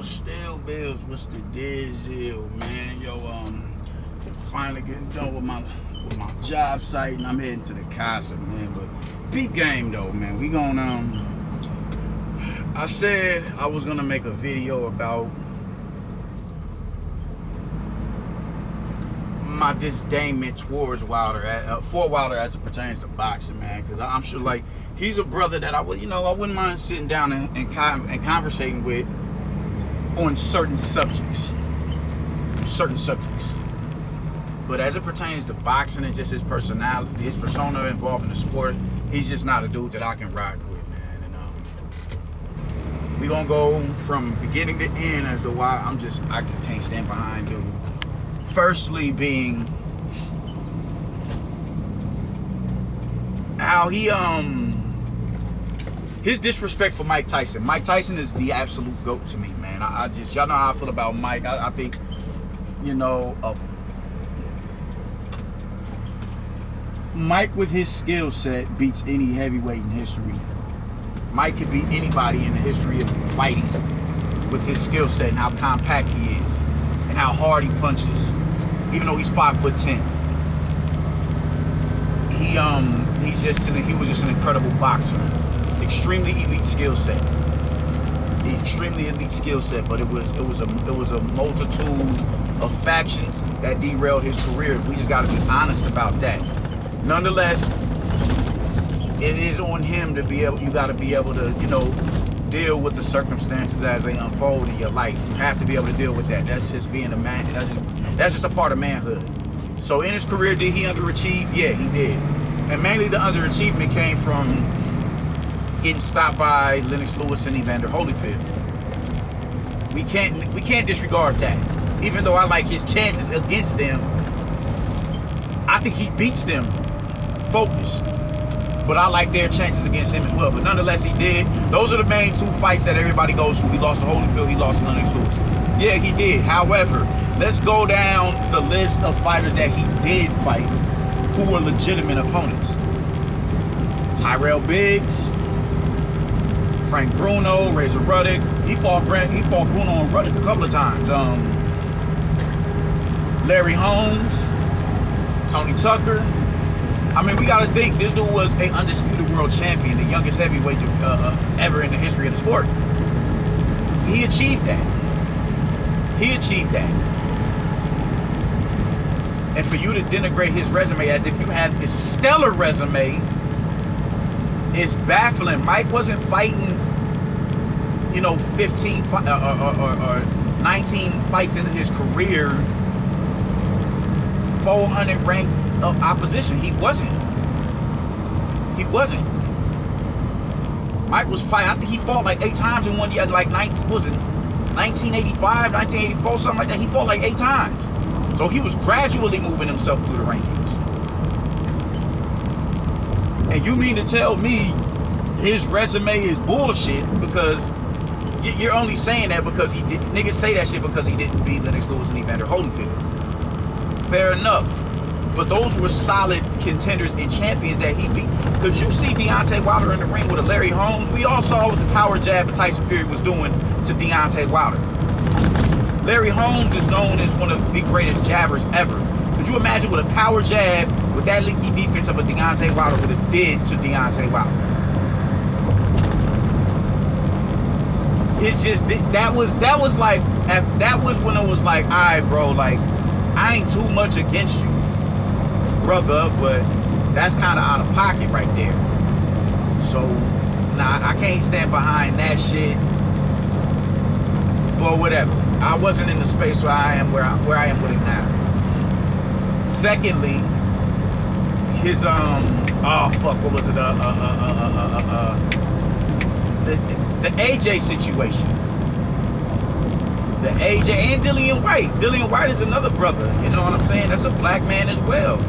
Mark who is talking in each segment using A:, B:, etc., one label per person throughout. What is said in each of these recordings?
A: Still Bills, what's the deal, man? Finally getting done with my job site, and I'm heading to the casa, man. But peep game though, man. We gonna I said I was gonna make a video about my disdainment towards Wilder, for Wilder as it pertains to boxing, man. Because I'm sure, like, he's a brother that I wouldn't mind sitting down and conversating with on certain subjects. But as it pertains to boxing and just his personality, his persona involved in the sport, he's just not a dude that I can rock with, man. And we gonna go from beginning to end as to why I just can't stand behind dude. Firstly, being how he his disrespect for Mike Tyson. Mike Tyson is the absolute GOAT to me, man. Y'all know how I feel about Mike. I think, Mike with his skill set beats any heavyweight in history. Mike could beat anybody in the history of fighting with his skill set and how compact he is and how hard he punches. Even though he's 5'10", he was just an incredible boxer. Extremely elite skill set. But it was a multitude of factions that derailed his career. We just got to be honest about that. Nonetheless, it is on him to be able. You got to be able to, deal with the circumstances as they unfold in your life. You have to be able to deal with that. That's just being a man. That's just a part of manhood. So in his career, did he underachieve? Yeah, he did. And mainly the underachievement came from getting stopped by Lennox Lewis and Evander Holyfield. We can't disregard that. Even though I like his chances against them, I think he beats them focused. But I like their chances against him as well. But nonetheless, he did. Those are the main two fights that everybody goes through. He lost to Holyfield, he lost to Lennox Lewis. Yeah, he did. However, let's go down the list of fighters that he did fight who were legitimate opponents. Tyrell Biggs, Frank Bruno, Razor Ruddock. He fought Bruno and Ruddock a couple of times. Larry Holmes, Tony Tucker. I mean, we got to think, this dude was an undisputed world champion, the youngest heavyweight ever in the history of the sport. He achieved that. And for you to denigrate his resume as if you had this stellar resume is baffling. Mike wasn't fighting, 15 or 19 fights into his career, 400 ranked of opposition. He wasn't. Mike was fighting. I think he fought like 8 times in one year. Like 1985, 1984, something like that. He fought like 8 times. So he was gradually moving himself through the rankings. And you mean to tell me his resume is bullshit because you're only saying that because he did. Niggas say that shit because he didn't beat Lennox Lewis and Evander Holyfield. Fair enough. But those were solid contenders and champions that he beat. Because you see Deontay Wilder in the ring with a Larry Holmes. We all saw what the power jab that Tyson Fury was doing to Deontay Wilder. Larry Holmes is known as one of the greatest jabbers ever. Could you imagine what a power jab with that leaky defense of a Deontay Wilder would have did to Deontay Wilder? It's just that was when it was like, all right, bro, like, I ain't too much against you, brother, but that's kind of out of pocket right there. So, nah, I can't stand behind that shit. But whatever. I wasn't in the space where I am where I am with it now. Secondly, his what was it? The AJ situation. The AJ and Dillian White. Dillian White is another brother. You know what I'm saying? That's a black man as well.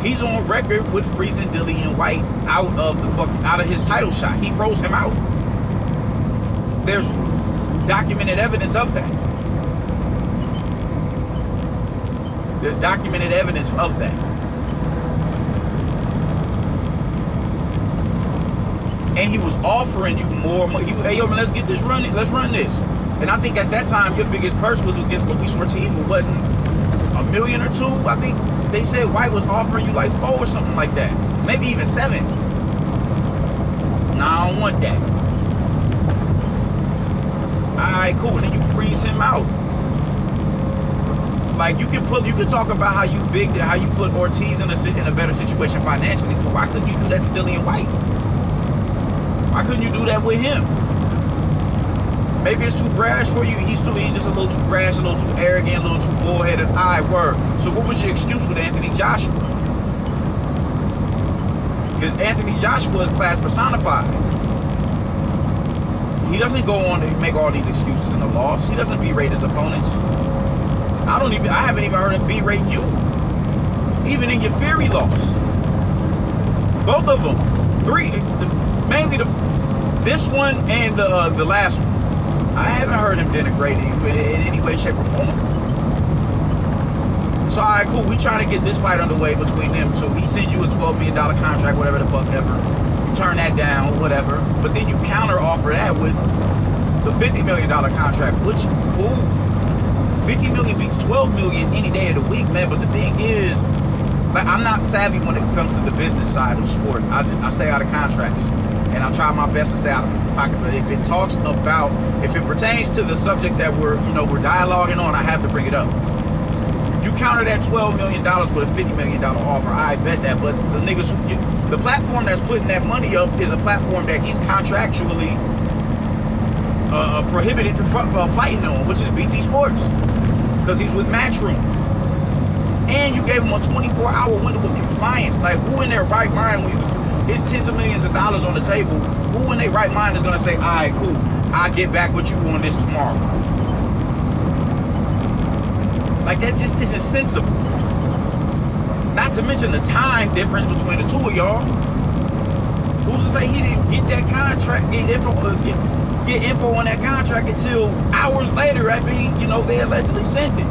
A: He's on record with freezing Dillian White out of his title shot. He froze him out. There's documented evidence of that. There's documented evidence of that. and he was offering you more money. Hey, yo, man, let's get this running. Let's run this. And I think at that time, your biggest purse was against Luis Ortiz, wasn't $1 million or $2 million. I think they said White was offering you like 4 or something like that. Maybe even 7. Nah, I don't want that. Alright, cool. Then you freeze him out. Like you can talk about how you put Ortiz in a better situation financially, but why couldn't you do that to Dillian White? Why couldn't you do that with him? Maybe it's too brash for you. He's just a little too brash, a little too arrogant, a little too bullheaded. Word. So what was your excuse with Anthony Joshua? Because Anthony Joshua is class personified. He doesn't go on to make all these excuses in the loss. He doesn't berate his opponents. I haven't even heard him berate you. Even in your Fury loss. Both of them. 3. Mainly this one and the last one. I haven't heard him denigrate you in any way, shape, or form. So, all right, cool. We trying to get this fight underway between them. So he sends you a $12 million contract, whatever the fuck ever. You turn that down, whatever. But then you counter offer that with the $50 million contract, which, cool. 50 million beats 12 million any day of the week, man. But the thing is, like, I'm not savvy when it comes to the business side of sport. I stay out of contracts. And I try my best to stay out of people's pocket. But if it pertains to the subject that we're dialoguing on, I have to bring it up. You counter that $12 million with a $50 million offer, I bet that. But the platform that's putting that money up is a platform that he's contractually prohibited from fighting on, which is BT Sports, because he's with Matchroom. And you gave him a 24-hour window of compliance. Like, who in their right mind, when it's tens of millions of dollars on the table, who in their right mind is gonna say, all right, cool, I'll get back with you on this tomorrow? Like, that just isn't sensible. Not to mention the time difference between the two of y'all. Who's to say he didn't get that contract, get info on that contract until hours later after they allegedly sent it?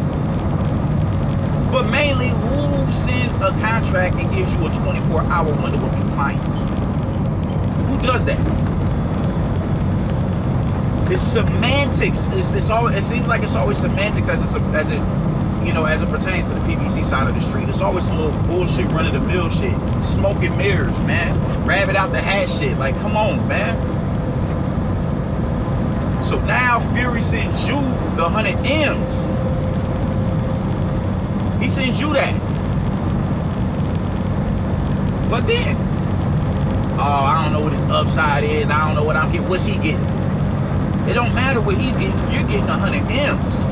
A: But mainly, who sends a contract and gives you a 24-hour window of compliance? Who does that? It's semantics. It seems like it's always semantics as it pertains to the PBC side of the street. It's always some little bullshit, run-of-the-mill shit, smoke and mirrors, man. Rabbit out the hat shit. Like, come on, man. So now Fury sends you the 100 M's. He sends you that. But then, I don't know what his upside is. I don't know what I'm getting. What's he getting? It don't matter what he's getting. You're getting 100 M's.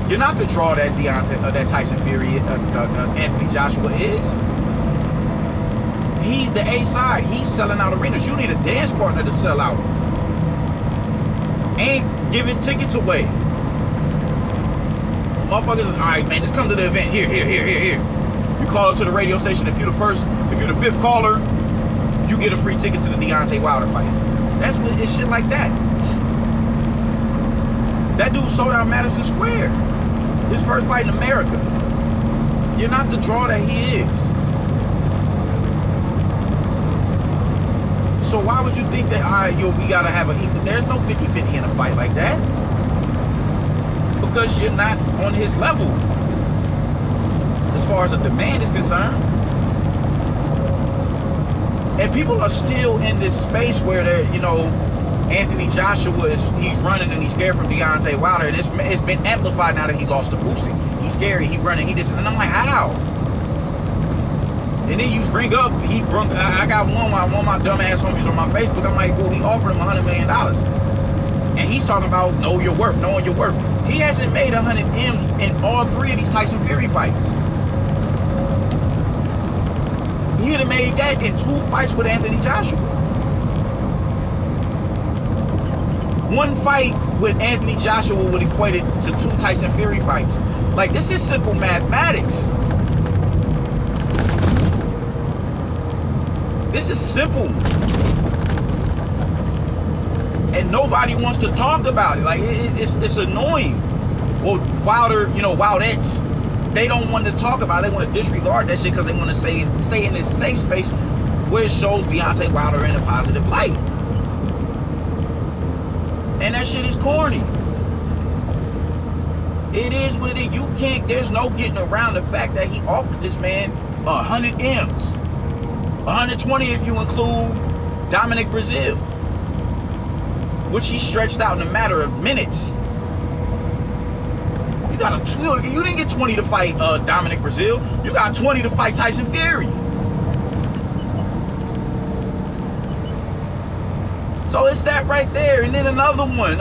A: You're not the draw that Tyson Fury, Anthony Joshua is. He's the A side. He's selling out arenas. You need a dance partner to sell out. Ain't giving tickets away. Motherfuckers, all right, man, just come to the event. Here. You call up to the radio station. If you're the 5th caller, you get a free ticket to the Deontay Wilder fight. It's shit like that. That dude sold out Madison Square. His first fight in America. You're not the draw that he is. So why would you think that, we gotta have there's no 50-50 in a fight like that? Because you're not on his level as far as the demand is concerned. And people are still in this space where they're, Anthony Joshua he's running and he's scared from Deontay Wilder, and it's been amplified now that he lost to Boosie. He's scary, he running, and I'm like, how? And then you bring up, I got one of my dumbass homies on my Facebook. I'm like, well, he offered him $100 million. And he's talking about knowing your worth. He hasn't made 100 M's in all 3 of these Tyson Fury fights. He'd have made that in 2 fights with Anthony Joshua. 1 fight with Anthony Joshua would equate it to 2 Tyson Fury fights. Like, this is simple mathematics. This is simple. And nobody wants to talk about it. Like, it's annoying. Well, Wilder, Wildettes, they don't want to talk about it. They want to disregard that shit because they want to stay in this safe space where it shows Deontay Wilder in a positive light. And that shit is corny. It is what it is. You can't, there's no getting around the fact that he offered this man 100 M's. 120 if you include Dominic Brazil, which he stretched out in a matter of minutes. You didn't get 20 to fight Dominic Brazil. You got 20 to fight Tyson Fury. So it's that right there. And then another one.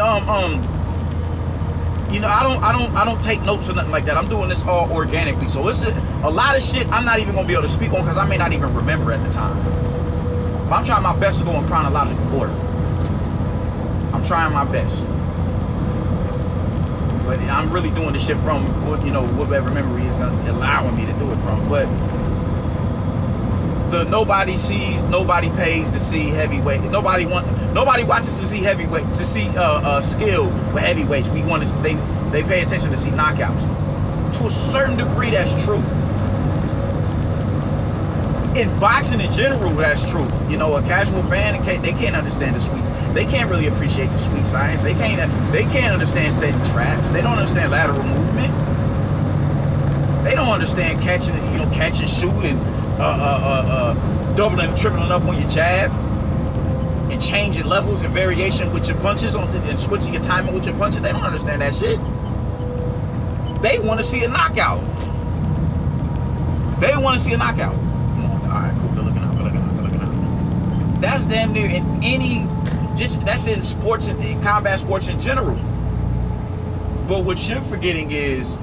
A: You know, I don't take notes or nothing like that. I'm doing this all organically. So it's a lot of shit I'm not even gonna be able to speak on because I may not even remember at the time. But I'm trying my best to go in chronological order. I'm trying my best. But I'm really doing this shit from, you know, whatever memory is allowing me to do it from. But the nobody sees, nobody pays to see heavyweight. Nobody watches to see heavyweight, to see skill with heavyweights. We want to, they pay attention to see knockouts. To a certain degree, that's true. In boxing in general, that's true. You know, a casual fan, they can't understand the sweet. They can't really appreciate the sweet science. They can't understand setting traps. They don't understand lateral movement. They don't understand catch and shoot and doubling and tripling up on your jab and changing levels and variation with your punches and switching your timing with your punches. They don't understand that shit. They want to see a knockout. They want to see a knockout. Come on, all right, cool. Good looking out. That's damn near in any, that's in sports and in combat sports in general. But what you're forgetting is,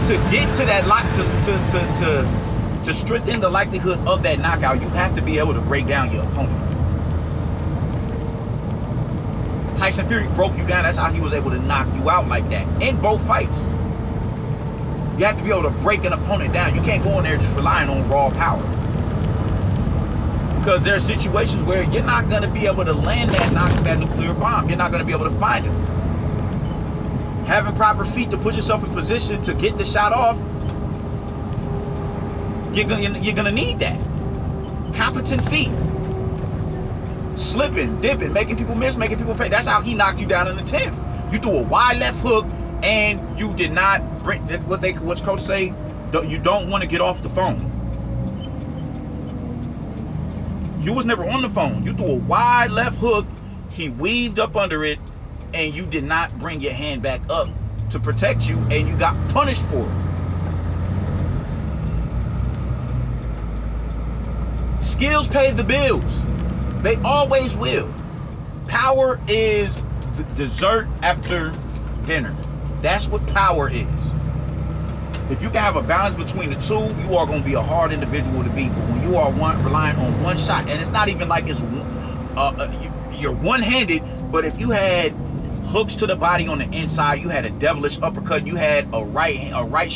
A: to get to that to strengthen the likelihood of that knockout, you have to be able to break down your opponent. Tyson Fury broke you down. That's how he was able to knock you out like that in both fights. You have to be able to break an opponent down. You can't go in there just relying on raw power, because there are situations where you're not going to be able to land that nuclear bomb. You're not going to be able to find it. Having proper feet to put yourself in position to get the shot off, you're gonna need that. Competent feet. Slipping, dipping, making people miss, making people pay. That's how he knocked you down in the 10th. You threw a wide left hook and you did not bring what's coach say, you don't want to get off the phone. You was never on the phone. You threw a wide left hook, he weaved up under it, and you did not bring your hand back up to protect you, and you got punished for it. Skills pay the bills. They always will. Power is the dessert after dinner. That's what power is. If you can have a balance between the two, you are going to be a hard individual to beat. But when you are relying on one shot, and it's not even like it's you're one-handed, but if you had hooks to the body on the inside, you had a devilish uppercut, you had a right straight